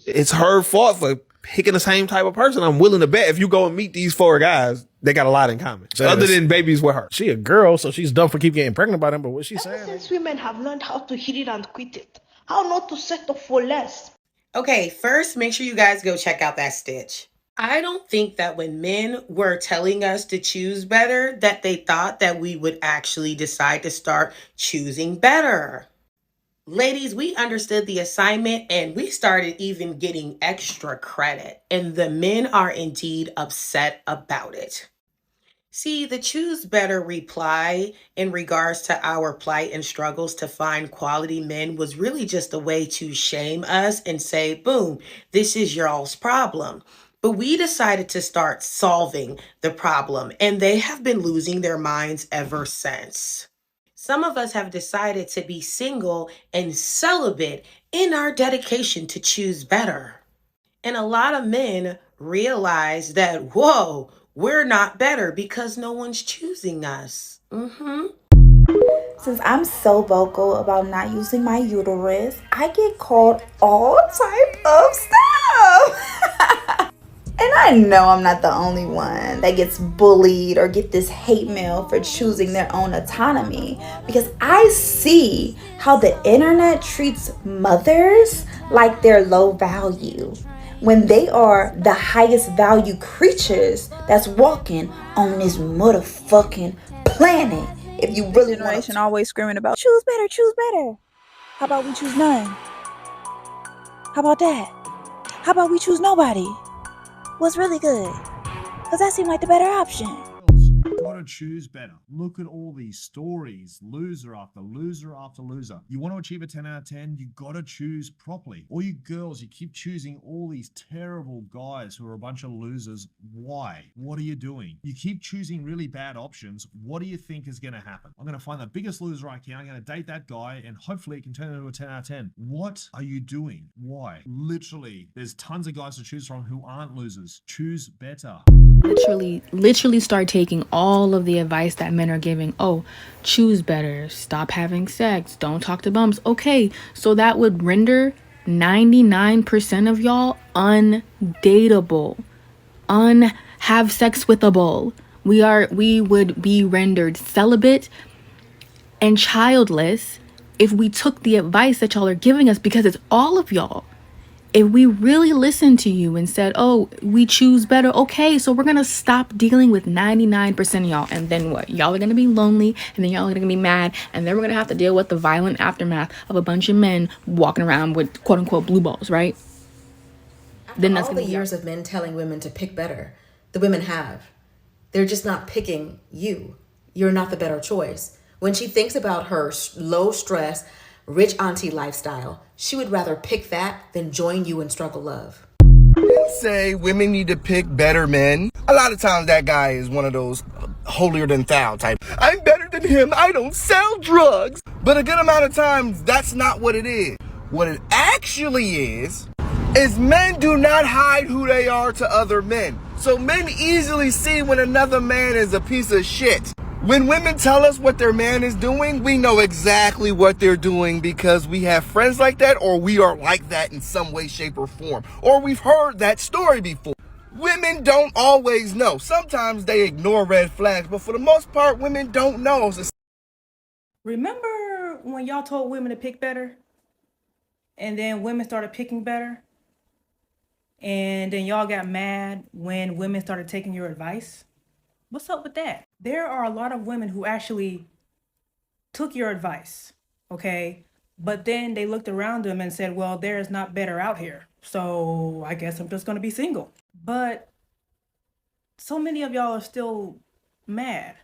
It's her fault for picking the same type of person. I'm willing to bet if you go and meet these 4 guys, they got a lot in common. Other than babies with her. She a girl, so she's dumb for keep getting pregnant by them, but what she saying? Since women have learned how to hit it and quit it, how not to settle for less. Okay, first, make sure you guys go check out that stitch. I don't think that when men were telling us to choose better, that they thought that we would actually decide to start choosing better. Ladies, we understood the assignment and we started even getting extra credit, and the men are indeed upset about it. See, the choose better reply in regards to our plight and struggles to find quality men was really just a way to shame us and say, boom, this is y'all's problem. But we decided to start solving the problem, and they have been losing their minds ever since. Some of us have decided to be single and celibate in our dedication to choose better. And a lot of men realize that, whoa, we're not better because no one's choosing us. Since I'm so vocal about not using my uterus, I get called all type of stuff. And I know I'm not the only one that gets bullied or get this hate mail for choosing their own autonomy, because I see how the internet treats mothers like they're low value when they are the highest value creatures that's walking on this motherfucking planet. If you really generation always screaming about choose better, choose better. How about we choose none? How about that? How about we choose nobody? What's really good? Because that seemed like the better option. Gotta choose better. Look at all these stories, loser after loser after loser. You want to achieve a 10 out of 10, you gotta choose properly. All you girls, you keep choosing all these terrible guys who are a bunch of losers. Why? What are you doing? You keep choosing really bad options. What do you think is gonna happen? I'm gonna find the biggest loser I can, I'm gonna date that guy, and hopefully it can turn into a 10 out of 10. What are you doing? Why? Literally, there's tons of guys to choose from who aren't losers. Choose better. Literally start taking all of the advice that men are giving. Oh, choose better, stop having sex, don't talk to bums. Okay, so that would render 99% of y'all undateable, have sex withable. We would be rendered celibate and childless if we took the advice that y'all are giving us, because it's all of y'all. If we really listened to you and said, oh, we choose better, okay, so we're going to stop dealing with 99% of y'all. And then what? Y'all are going to be lonely, and then y'all are going to be mad, and then we're going to have to deal with the violent aftermath of a bunch of men walking around with quote-unquote blue balls, right? Then that's all the years of men telling women to pick better, the women have. They're just not picking you. You're not the better choice. When she thinks about her low stress, rich auntie lifestyle, she would rather pick that than join you in struggle love. Men say women need to pick better men. A lot of times that guy is one of those holier than thou type. I'm better than him, I don't sell drugs. But a good amount of times that's not what it is. What it actually is men do not hide who they are to other men. So men easily see when another man is a piece of shit. When women tell us what their man is doing, we know exactly what they're doing because we have friends like that, or we are like that in some way, shape, or form. Or we've heard that story before. Women don't always know. Sometimes they ignore red flags, but for the most part, women don't know. Remember when y'all told women to pick better? And then women started picking better? And then y'all got mad when women started taking your advice? What's up with that? There are a lot of women who actually took your advice, okay? But then they looked around them and said, well, there is not better out here. So I guess I'm just going to be single. But so many of y'all are still mad.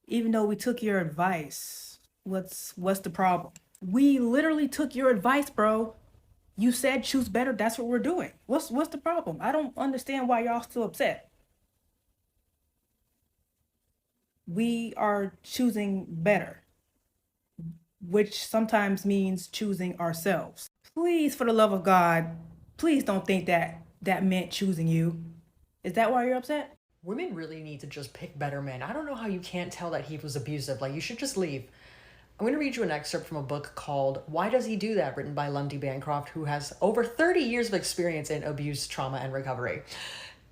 Even though we took your advice, what's the problem? We literally took your advice, bro. You said choose better. That's what we're doing. What's the problem? I don't understand why y'all still upset. We are choosing better, which sometimes means choosing ourselves. Please, for the love of God, please don't think that meant choosing you. Is that why you're upset? Women really need to just pick better men. I don't know how you can't tell that he was abusive. Like, you should just leave. I'm going to read you an excerpt from a book called Why Does He Do That? Written by Lundy Bancroft, who has over 30 years of experience in abuse, trauma, and recovery.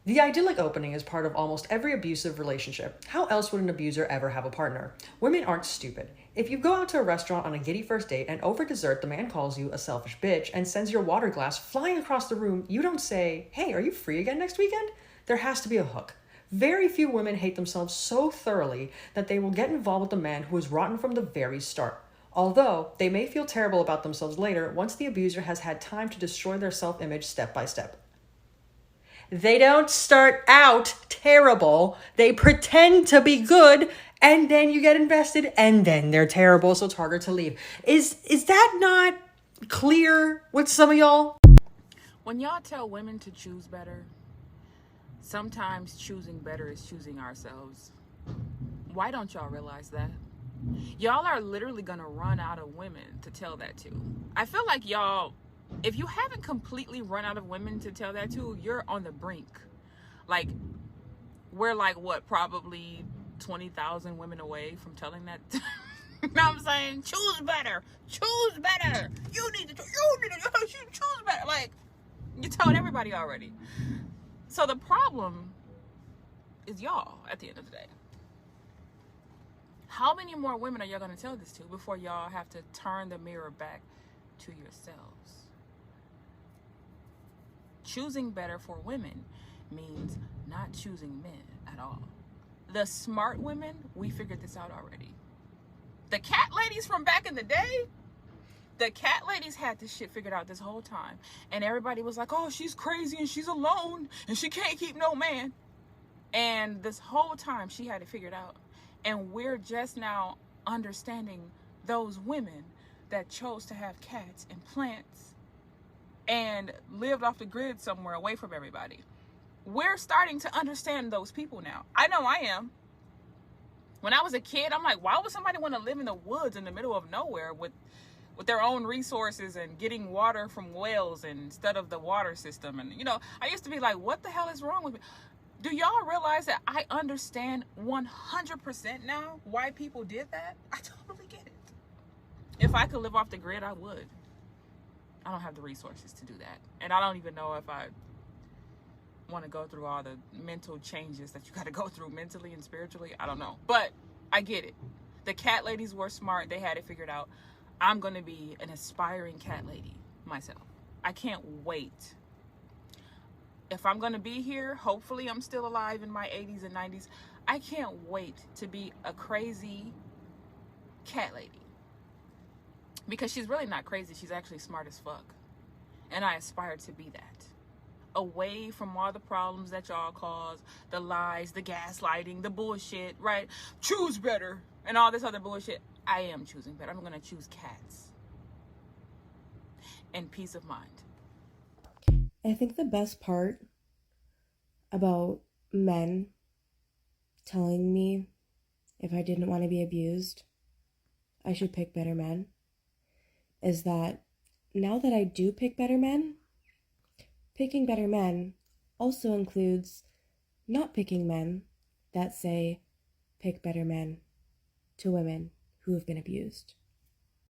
The idyllic opening is part of almost every abusive relationship. How else would an abuser ever have a partner? Women aren't stupid. If you go out to a restaurant on a giddy first date and over dessert the man calls you a selfish bitch and sends your water glass flying across the room, you don't say, "Hey, are you free again next weekend?" There has to be a hook. Very few women hate themselves so thoroughly that they will get involved with a man who is rotten from the very start. Although they may feel terrible about themselves later once the abuser has had time to destroy their self-image step by step. They don't start out terrible. They pretend to be good, and then you get invested, and then they're terrible, so it's harder to leave. Is that not clear with some of y'all? When y'all tell women to choose better, sometimes choosing better is choosing ourselves. Why don't y'all realize that? Y'all are literally gonna run out of women to tell that to. I feel like y'all, if you haven't completely run out of women to tell that to, you're on the brink. Like, we're like, what, probably 20,000 women away from telling that. You know what I'm saying? Choose better. Choose better. You need to choose better. Like, you told everybody already. So the problem is y'all at the end of the day. How many more women are y'all going to tell this to before y'all have to turn the mirror back to yourselves? Choosing better for women means not choosing men at all. The smart women, we figured this out already. The cat ladies from back in the day, the cat ladies had this shit figured out this whole time. And everybody was like, oh, she's crazy and she's alone and she can't keep no man. And this whole time she had it figured out. And we're just now understanding those women that chose to have cats and plants and lived off the grid somewhere away from everybody. We're starting to understand those people now. I know I am. When I was a kid, I'm like, why would somebody want to live in the woods in the middle of nowhere with their own resources and getting water from wells instead of the water system? And, you know, I used to be like, what the hell is wrong with me? Do y'all realize that I understand 100% now why people did that? I totally get it. If I could live off the grid, I would. I don't have the resources to do that. And I don't even know if I want to go through all the mental changes that you got to go through mentally and spiritually. I don't know. But I get it. The cat ladies were smart. They had it figured out. I'm going to be an aspiring cat lady myself. I can't wait. If I'm going to be here, hopefully I'm still alive in my 80s and 90s. I can't wait to be a crazy cat lady. Because she's really not crazy. She's actually smart as fuck. And I aspire to be that. Away from all the problems that y'all cause, the lies, the gaslighting, the bullshit, right? Choose better and all this other bullshit. I am choosing better. I'm going to choose cats. And peace of mind. I think the best part about men telling me if I didn't want to be abused, I should pick better men, is that now that I do pick better men, picking better men also includes not picking men that say pick better men to women who have been abused.